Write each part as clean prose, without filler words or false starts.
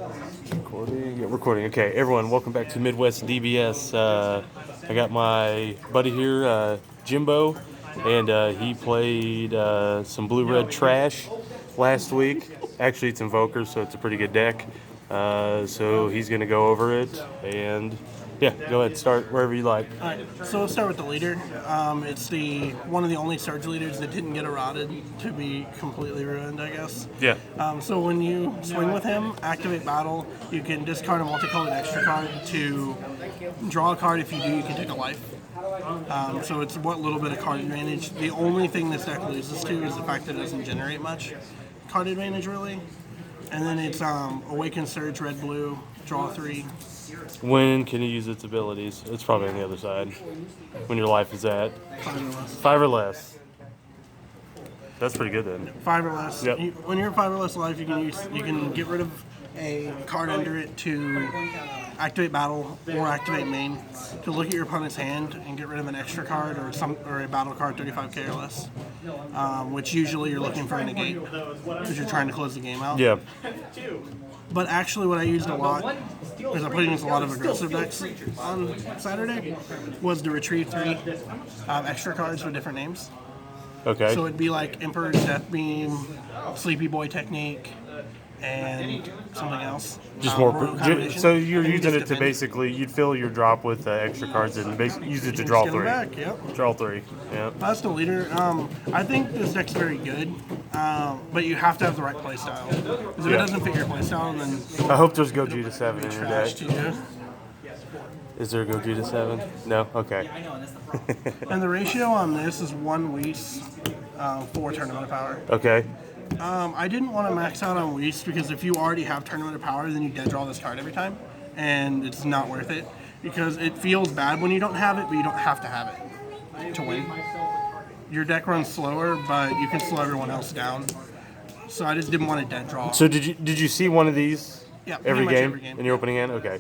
Recording? Yeah, recording. Okay, everyone, welcome back to Midwest DBS. I got my buddy here, Jimbo, and he played some blue-red trash last week. Actually, it's invoker, so it's a pretty good deck. So he's going to go over it, and yeah, go ahead, start wherever you like. All right, so we'll start with the leader. It's one of the only surge leaders that didn't get eroded to be completely ruined, I guess. Yeah. So when you swing with him, activate battle, you can discard a multicolored extra card to draw a card. If you do, you can take a life. So it's what little bit of card advantage. The only thing this deck loses to is the fact that it doesn't generate much card advantage, really. And then it's Awaken Surge, red, blue, draw 3. When can you use its abilities? It's probably on the other side. When your life is at 5 or less. 5 or less. That's pretty good then. 5 or less. Yep. When you're 5 or less life, you can get rid of a card under it to activate battle or activate main to look at your opponent's hand and get rid of an extra card or a battle card 35k or less, which usually you're looking for a negate because you're trying to close the game out. Yeah. But actually, what I used a lot, because I played against a lot of aggressive decks on Saturday, was to retrieve 3 extra cards with different names. Okay. So it'd be like Emperor's Death Beam, Sleepy Boy Technique, and something else. Just more. So you're And you using just it to defend. basically, you'd fill your drop with extra cards and use it to draw Just get 'em 3. back, yep. Draw 3. Yeah. That's the leader. I think this deck's very good, but you have to have the right playstyle. Because if it doesn't fit your playstyle, then I hope there's Gogeta 7 in your trash deck. to you. Is there a Gogeta 7? No? Okay. And the ratio on this is 1 Whis, 4 Tournament of Power. Okay. I didn't want to max out on Whis because if you already have Tournament of Power, then you dead draw this card every time, and it's not worth it because it feels bad when you don't have it, but you don't have to have it to win. Your deck runs slower, but you can slow everyone else down. So I just didn't want to dead draw. So did you see one of these Yeah, pretty every much game every game. in your opening hand? Okay.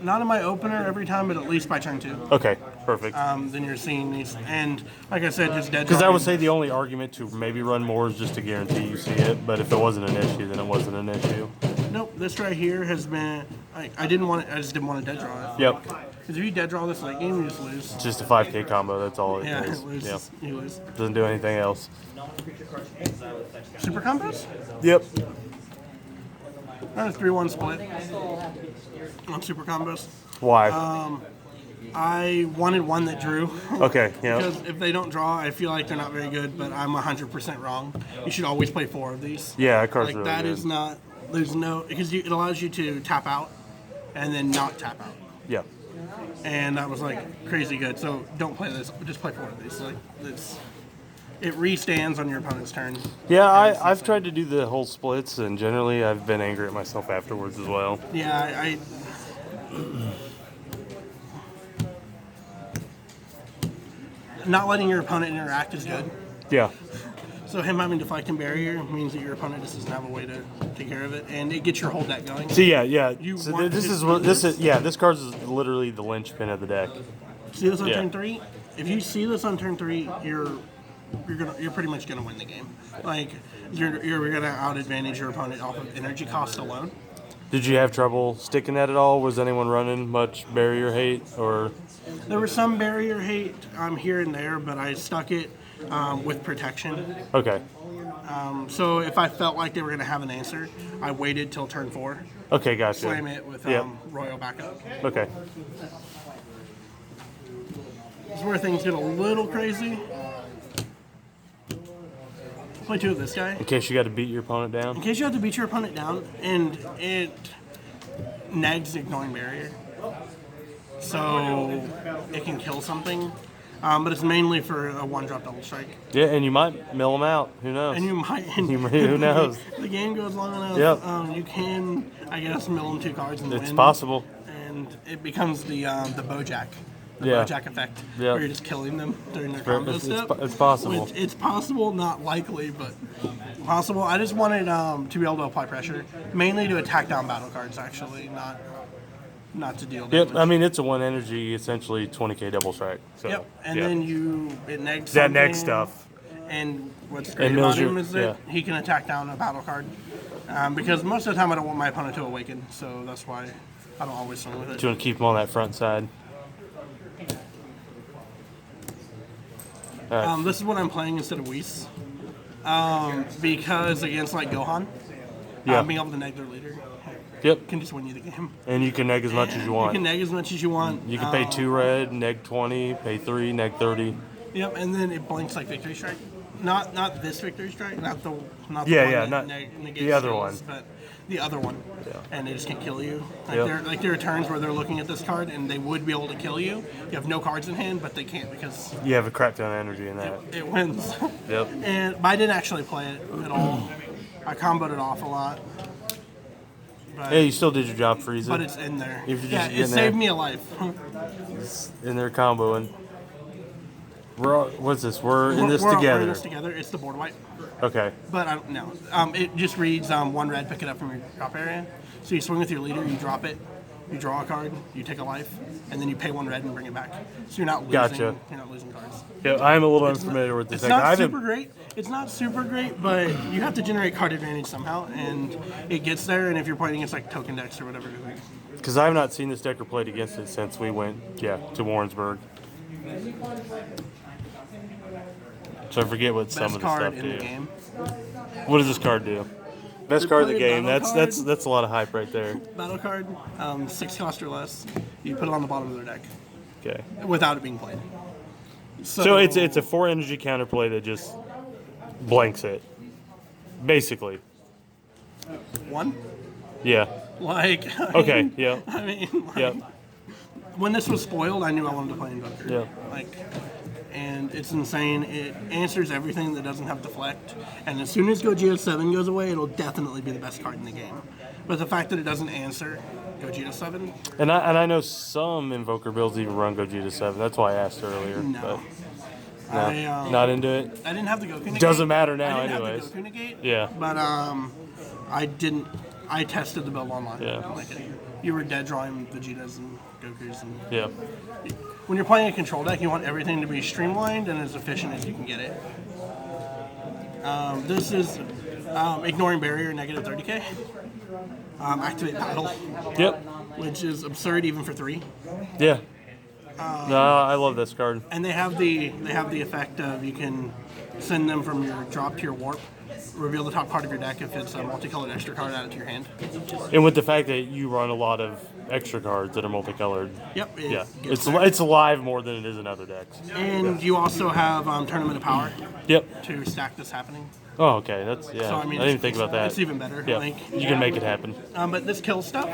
Not in my opener every time, but at least by turn 2. Okay. Perfect. Then you're seeing these, and like I said, just dead. Because I would say the only argument to maybe run more is just to guarantee you see it. But if it wasn't an issue, then it wasn't an issue. Nope, this right here has been. I didn't want it. I just didn't want to dead draw it. Yep. Because if you dead draw this late game, you just lose. It's just a 5k combo. That's all it Yeah, is. it loses. Yeah. You lose. Doesn't do anything else. Super combos? Yep. I 3-1 split on super combos. Why? I wanted one that drew. Okay. Yeah. Because if they don't draw, I feel like they're not very good, but I'm 100% wrong. You should always play 4 of these. Yeah, that card's Like, really that good. is not. There's no. Because it allows you to tap out and then not tap out. Yeah. And that was like crazy good. So don't play this. Just play 4 of these. Like this, it restands on your opponent's turn. Yeah, I've tried to do the whole splits, and generally I've been angry at myself afterwards as well. Yeah, I not letting your opponent interact is good. Yeah. So him having deflecting barrier means that your opponent just doesn't have a way to take care of it, and it gets your whole deck going. So yeah. You So want this to is do what this this? is. Yeah, this card is literally the linchpin of the deck. See this on Yeah. turn 3? If you see this on turn 3, you're pretty much gonna win the game. Like you're gonna out advantage your opponent off of energy cost alone. Did you have trouble sticking that at all? Was anyone running much barrier hate or? There was some barrier hate here and there, but I stuck it with protection. Okay. So if I felt like they were gonna have an answer, I waited till turn 4, Okay, gotcha. slam it with Yep. Royal backup. Okay. This is where things get a little crazy. Play 2 of this guy. In case you got to beat your opponent In down. case you have to beat your opponent down, and it nags ignoring barrier. So it can kill something. But it's mainly for a 1-drop double strike. Yeah, and you might mill them out. Who knows? And you might. Who knows? The game goes long enough. Yep. You can, I guess, mill them 2 cards and It's win. possible. And it becomes the Bojack. The Yeah. Bojack effect. Yep. Where you're just killing them during their combo It's step. it's possible. Which it's possible, not likely, but possible. I just wanted to be able to apply pressure, mainly to attack down battle cards, actually, not to deal damage. Yep. I mean, it's a 1 energy, essentially 20k double strike. So, Yep. And yeah. then it negs that something. next stuff. And what's great And about mills him your- is that he can attack down a battle card. Because most of the time I don't want my opponent to awaken, so that's why I don't always swing with it. Do you want to keep him on that front side? This is what I'm playing instead of Whis. Because against like Gohan, Yeah. being able to neg their leader Yep. can just win you the game. And you can neg as much as you You want. can neg as much as you want. You can pay 2 red, neg 20, pay 3, neg 30. Yep, and then it blinks like Victory Strike. Not this Victory Strike, not the Yeah, one yeah, that not negates the other skills, one. but the other one. Yeah. And they just can kill you. Yep. There are turns where they're looking at this card and they would be able to kill you. You have no cards in hand, but they can't because You have a crap ton of energy in that. it wins. Yep. But I didn't actually play it at all. I comboed it off a lot. But, Hey, you still did your job, Frieza. but it's in there. If you Yeah, just it get in saved there. me a life. In their comboing. What's this? We're in this We're together. in this together. It's the board wipe. Okay. But I don't know. It just reads 1 red, pick it up from your drop area. So you swing with your leader, you drop it, you draw a card, you take a life, and then you pay 1 red and bring it back. So you're not losing. Gotcha. You're not losing cards. Yeah, I'm a little unfamiliar with this. It's not super great. It's not super great, but you have to generate card advantage somehow, and it gets there. And if you're playing against like token decks or whatever, Because I've not seen this deck or played against it since we went, to Warrensburg. So I forget what some best of the card stuff in do. the game. What does this card do? Best card of the play game. battle That's a lot of hype right there. Battle card, 6 cost or less. You put it on the bottom of their deck Okay. without it being played. So it's a 4 energy counterplay that just blanks it, basically. 1. Yeah. Like Okay. Yeah. I mean, like, Yeah. when this was spoiled, I knew I wanted to play Invoker. Yeah. And it's insane. It answers everything that doesn't have deflect. And as soon as Gogeta 7 goes away, it'll definitely be the best card in the game. But the fact that it doesn't answer Gogeta 7, And I know some Invoker builds even run Gogeta 7. That's why I asked earlier. no. But no, not into it. I didn't have the Goku negate. Doesn't matter now I didn't anyways. have the Goku negate. Yeah. But I didn't. I tested the build online. Yeah. Like you were dead drawing Vegetas and Gokus and. Yeah. When you're playing a control deck, you want everything to be streamlined and as efficient as you can get it. This is ignoring barrier, negative 30k. Activate battle, Yep. which is absurd even for 3. Yeah. No, I love this card. And they have the effect of you can send them from your drop to your warp, reveal the top card of your deck if it's a multicolored extra card, add it to your hand. And with the fact that you run a lot of extra cards that are multicolored. Yep. Yeah. gets It's alive more than it is in other decks. And you also have Tournament of Power Yep. to stack this happening. Oh, okay. That's yeah. So I I mean, didn't even think about that. It's even better. Yeah. Like, You can make it happen. but this kills stuff,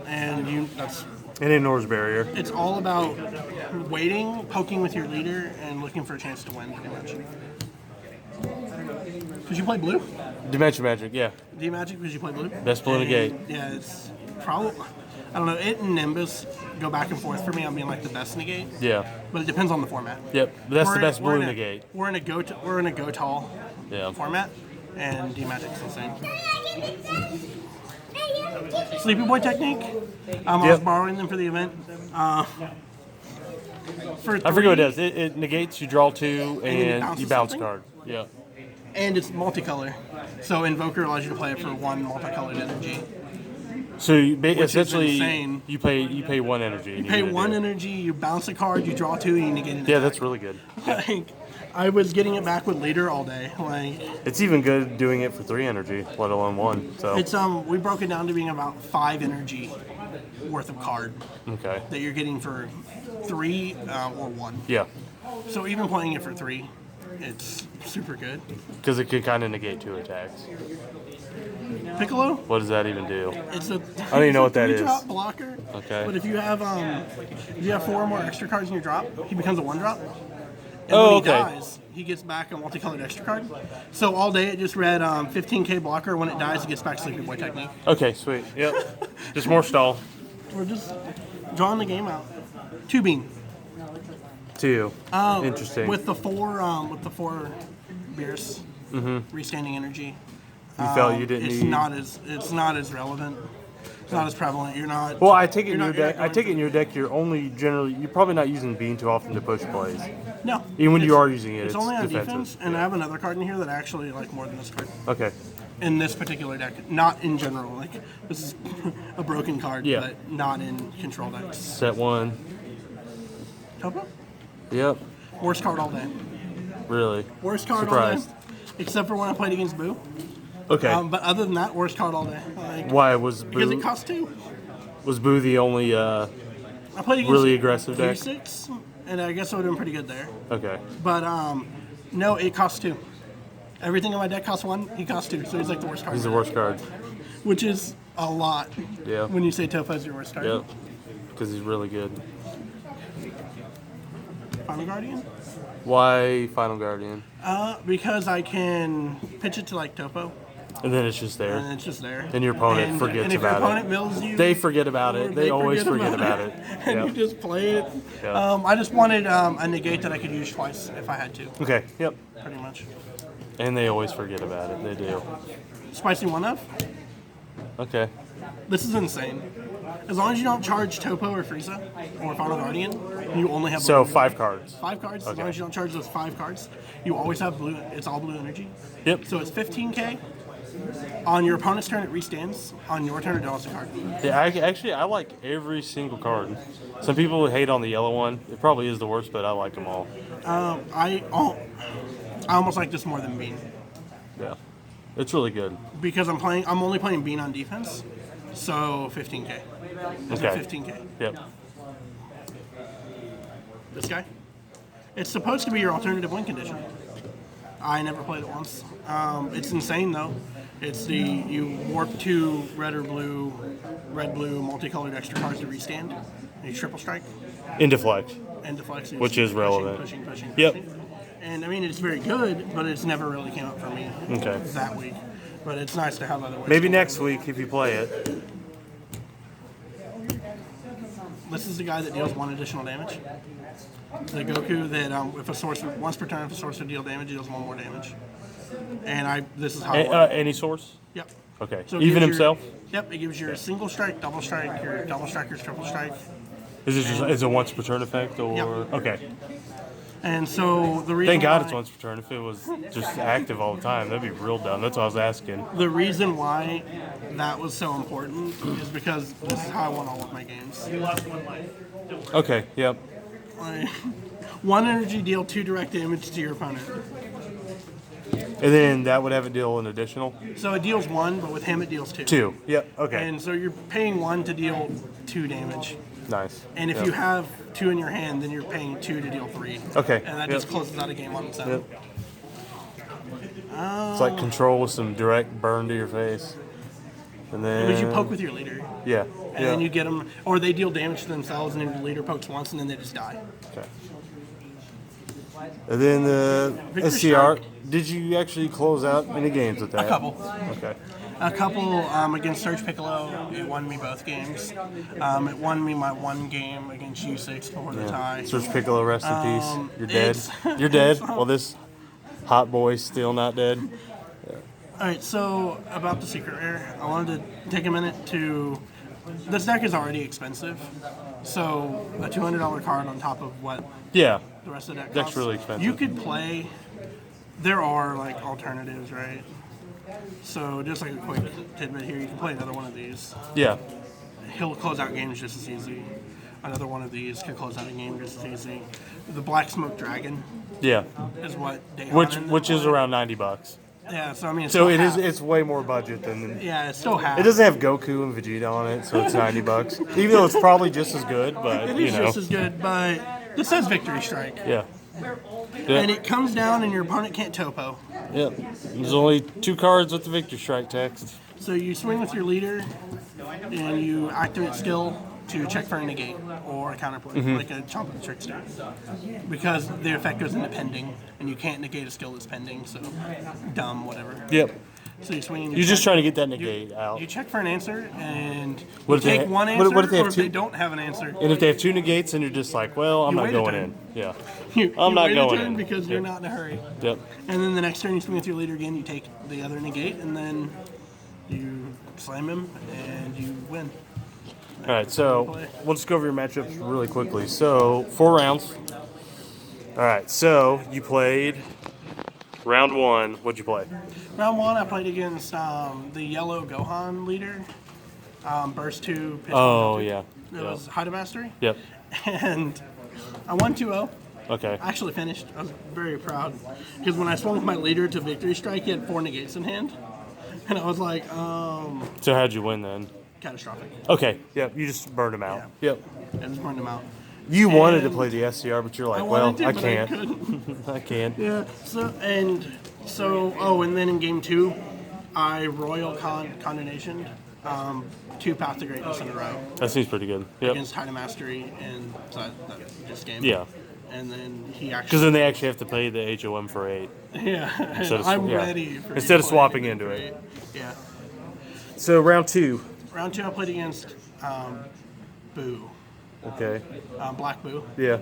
and that's. It ignores barrier. It's all about waiting, poking with your leader, and looking for a chance to win, pretty much. Because you play blue? Dimension Magic, yeah. D-Magic, because you play blue? Best blue in the And, gate. Yeah, it's probably... I don't know, it and Nimbus go back and forth for me on being like the best negate, Yeah. but it depends on the format. Yep. But that's the We're- best we're blue in in the a- gate. We're in a go tall Yeah. format, and D-Magic's insane. Sleepy Boy technique. I was Yep. borrowing them for the event. For I forget what it does. It negates, you draw 2, then it and bounces you bounce something? card. Yeah. And it's multicolor. So Invoker allows you to play it for 1 multicolored energy. So you is essentially insane. you pay 1 energy. You pay 1 energy, you bounce a card, you draw 2, and you negate it. Yeah, that's really good. Like, I was getting it back with leader all day. Like, It's even good doing it for 3 energy, let alone 1. So it's we broke it down to being about 5 energy worth of card okay. that you're getting for 3 or 1. Yeah. So even playing it for 3, it's super good. Because it can kind of negate 2 attacks. Piccolo, What does that even do? it's a I don't even know what that is. 3-drop blocker. Okay. But if you have 4 or more extra cards in your drop, he becomes a 1-drop. And Oh, when he okay. dies, he gets back a multicolored extra card. So all day it just read 15k blocker. When it dies, it gets back Sleepy Boy technique. Okay, sweet. Yep. Just more stall. We're just drawing the game out. 2 beam. 2. Interesting. With the 4 beers, restanding energy. You felt you didn't It's need. not as relevant. It's not as prevalent. You're not. Well, I take it you're in your not- you're deck. not I take it in going your deck. You're probably not using Bean too often to push plays. No. Even when you are using it, it's only on defensive. defense, and I have another card in here that I actually like more than this card. Okay. In this particular deck, not in general. Like, this is a broken card, Yeah. but not in control decks. Set 1. Topo? Yep. Worst card all day. Really. Worst card Surprised. all day. Except for when I played against Boo. Okay. But other than that, worst card all day. Like, Why was because it Boo? costs 2. Was Boo the only I played against really aggressive deck? 3-6, and I guess I would have been pretty good there. Okay. But no, it costs 2. Everything in my deck costs 1. He costs 2, so he's like the worst card. He's the worst card. Which is a lot. Yeah. When you say Topo's your worst card. Yep. Because he's really good. Final Guardian. Why Final Guardian? Because I can pitch it to like Topo, And then it's just there. and it's just there. And your opponent forgets and if about your opponent it. mills you, They forget about or it. They always forget about it. and Yep. you just play it. Yep. I just wanted a negate that I could use twice if I had to, Okay. Yep. pretty much. And they always forget about it. They do. Spicy 1-of. Okay. This is insane. As long as you don't charge Topo or Frieza or Final Guardian, you only have So blue. 5 cards. 5 cards. As Okay. long as you don't charge those 5 cards, you always have blue. It's all blue energy. Yep. So it's 15k. On your opponent's turn, it restands. On your turn, it draws a card. Yeah, I like every single card. Some people hate on the yellow one. It probably is the worst, but I like them all. I almost like this more than Bean Yeah. It's really good. because I'm only playing Bean on defense. So 15k. It's Okay. 15k. Yep. This guy. It's supposed to be your alternative win condition. I never played it once. It's insane though. It's you warp 2 red blue multicolored extra cards to restand. And you triple strike In deflect. and deflect. Which is relevant. Pushing. Yep. And I mean, it's very good, but it's never really came up for me Okay. that week. But it's nice to have other ways. Maybe next week if you play it. This is the guy that deals 1 additional damage. The Goku that if a source once per turn, if a source would deal damage, it deals 1 more damage. And this is how. Any source? Yep. Okay. So it Even gives himself? Yep. It gives your single strike, double strike, your double strikers, triple strike. Is it just is it once per turn effect or Yep. okay? And so the reason Thank God why, it's once per turn. If it was just active all the time, that'd be real dumb. That's what I was asking. The reason why that was so important is because this is how I won all of my games. Okay. Yep. Like, 1 energy deal 2 direct damage to your opponent. And then that would have it deal an additional So it deals 1, but with him it deals 2. 2. Yep. Okay. And so you're paying 1 to deal 2 damage. Nice. And if Yep. you have 2 in your hand, then you're paying 2 to deal 3. Okay. And that Yep. just closes out a game on its own. Yep. It's like control with some direct burn to your face. And then Because you poke with your leader, Yeah. and then you get them, or they deal damage to themselves, and then your leader pokes once, and then they just die. Okay. And then the Victor SCR. Strike. Did you actually close out any games with that? A couple. Okay. A couple against Surge Piccolo, it won me both games. It won me my 1 game against U6 before the tie. Search Piccolo, rest in peace. You're dead. it's- You're dead. Well, this hot boy's still not dead. Alright, so about the Secret Rare, I wanted to take a minute to. This deck is already expensive, so a $200 card on top of what Yeah. the rest of the deck Deck's costs. really expensive. You could play. There are like alternatives, right? So just like a quick tidbit here, you can play another one of these. Yeah. He'll close out games just as easy. Another one of these can close out a game just as easy. The Black Smoke Dragon Yeah. is what they Which is around $90. Yeah, so I mean, it's So still it is. half. It's way more budget than. Yeah, it's still half. It doesn't have Goku and Vegeta on it, so it's $90. Even though it's probably just as good, but It you is know. just as good, but this says Victory Strike. Yeah. And it comes down and your opponent can't topo. Yep. There's only 2 cards with the Victor Strike text. So you swing with your leader and you activate skill to check for a negate or a counterplay, like a Chomp of the Trickster. Because the effect goes into pending and you can't negate a skill that's pending, so dumb, whatever. Yep. So you swing and You're just check- trying to get that negate out. You check for an answer and What you if they take ha- one what- answer, what if they have or if two- they don't have an answer. And if they have 2 negates, then you're just like, well, I'm You not wait a going turn. in. Yeah. You I'm not wait a going turn in. because you're Yep. not in a hurry. Yep. And then the next turn you swing with your leader again, you take the other negate, and then you slam him, and you win. All right, so we'll just go over your matchups really quickly. So 4 rounds. All right, so you played round 1. What'd you play? Round 1, I played against the yellow Gohan leader, Burst 2. Pitch Oh, 1, yeah. It was Haida Mastery. Yep. And I won 2-0. Okay. I actually finished. I was very proud. Because when I swung with my leader to victory strike, he had 4 negates in hand. And I was like, So how'd you win then? catastrophic. Okay. Yep. You just burned him out. Yeah. Yep. I just burned him out. You wanted to And play the SCR, but you're like, I well, wanted to, I but can't. couldn't. I can't. Yeah. And then in game 2, I royal condemnation 2 Path to Greatness in a row That seems pretty good. Yep. against Haida Mastery and this game. Yeah. And then he Because actually. then they actually have to pay the HOM for 8. Yeah. Instead of- I'm yeah. ready for Instead of you swapping playing into for it. 8. Yeah. So round 2. Round 2, I played against Boo. Okay. Black Boo. Yeah.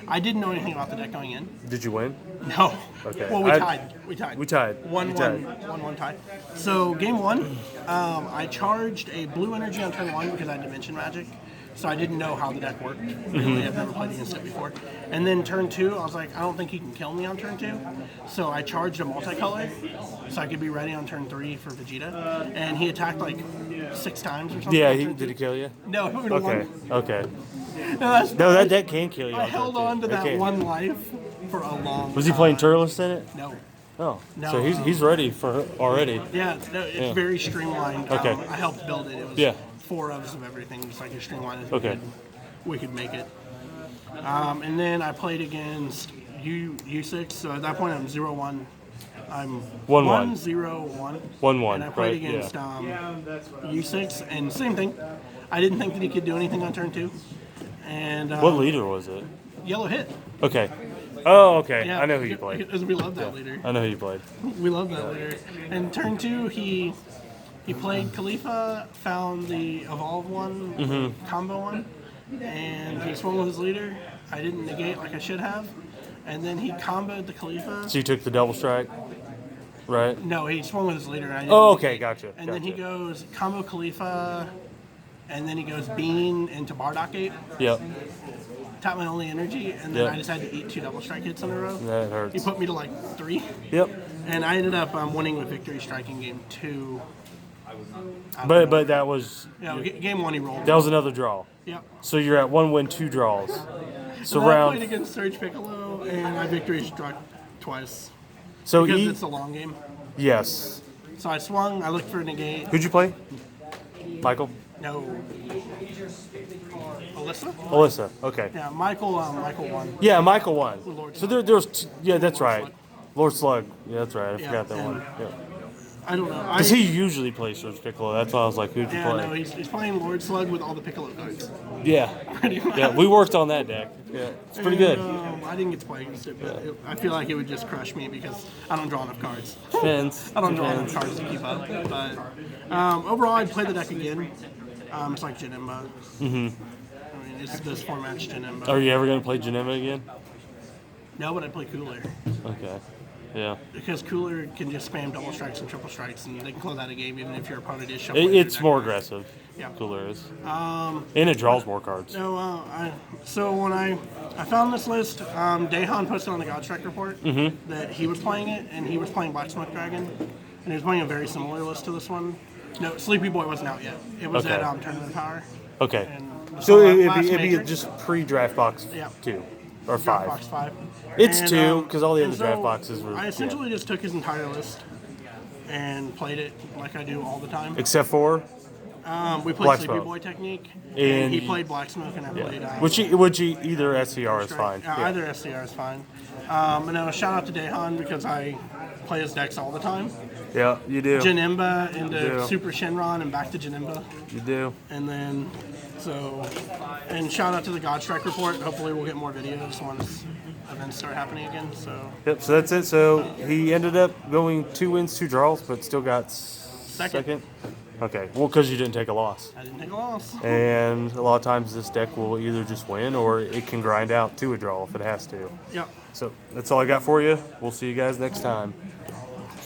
I didn't know anything about the deck going in. Did you win? No. Okay. Well, we tied. We tied. We tied. 1-1 tie. So game 1, I charged a blue energy on turn 1 because I had Dimension Magic. So I didn't know how the deck worked. Really, I've never played against it before. And then turn 2, I was like, I don't think he can kill me on turn 2. So I charged a multicolor so I could be ready on turn 3 for Vegeta. And he attacked like 6 times or something. Yeah. on turn Did he 2. kill you? No, he would have Okay. won. Okay. No, that's No, that deck can kill you. I held on to that Okay. one life for a long Was he playing Turles in it? No. Oh. No, So he's ready for already. Yeah, no, it's very streamlined. Okay. I helped build it. It was Yeah. 4 of everything, just like as streamlined as Okay. we could make it. And then I played against U6, so at that point I'm 0-1. I'm 1-1. 1-0-1. 1-1. And I played right? against U6, and same thing. I didn't think that he could do anything on turn 2. And What leader was it? Yellow hit. Okay. Oh, okay. Yeah, I know who you played. Because we love that leader. I know who you played. We love that leader. And turn 2, he played Khalifa, found the evolve one, combo one, and he swung with his leader. I didn't negate like I should have, and then he comboed the Khalifa. So you took the double strike, right? No, he swung with his leader. And I didn't Oh, okay. negate. Gotcha. And then he goes combo Khalifa, and then he goes Bean into Bardock Ape. Yep. Tap my only energy, and then Yep. I just had to eat 2 double strike hits in a row. That He hurts. put me to like 3. Yep. And I ended up winning with victory striking game 2. But that was Game 1 he rolled. that was another draw. Yep. So you're at 1 win, 2 draws. So And I round. played against Surge Piccolo, and I victory struck twice So because it's a long game. yes. So I swung. I looked for a negate. Who'd you play? Michael. No. Alyssa? Alyssa. Okay. Yeah, Michael won. Yeah, Michael won. Lord So there was yeah, that's right. Lord Slug. Yeah, that's right. I Yeah, forgot that and- one. Yeah. I don't know. Because he usually plays Surge Piccolo. That's why I was like, who'd you Yeah, play? no, he's playing Lord Slug with all the Piccolo cards. Yeah. Pretty much. Yeah, we worked on that deck. Yeah, it's pretty good. I didn't get to play against it, but I feel like it would just crush me because I don't draw enough cards. Depends. I don't draw enough Depends. cards to keep up. But overall, I'd play the deck again. It's like Janemba. I mean, it's this format's Janemba. Are you ever going to play Janemba again? No, but I play Cooler. Okay. Yeah. Because Cooler can just spam double strikes and triple strikes, and they can close out a game even if your opponent is shuffling. It's their more deck. aggressive. Yeah. Cooler is. And it draws more cards. So, so when I found this list, Dahan posted on the Godstrike report that he was playing it, and he was playing Black Smoke Dragon, and he was playing a very similar list to this one. No, Sleepy Boy wasn't out yet. It was Okay. at Tournament of Power. Okay. And So last it'd be Matrix, just pre-draft box Yeah. 2 or Draft 5. Box 5. It's And, 2 because all the and other draft boxes were. I yeah. essentially just took his entire list and played it like I do all the time. Except for We played Black Sleepy Smoke. Boy technique, And and he you- played Black Smoke, and I played. which either SCR is fine. Yeah. Either SCR is fine. And now shout out to Dahan because I play his decks all the time. Yeah, you do. Janemba into Yeah. Super Shenron and back to Janemba. You do. And then, and shout out to the Godstrike report. Hopefully we'll get more videos once events start happening again. So, Yep. So that's it. So he ended up going 2 wins, 2 draws, but still got second. Okay. Well, because you didn't take a loss. I didn't take a loss. And a lot of times this deck will either just win or it can grind out to a draw if it has to. Yep. So that's all I got for you. We'll see you guys next time.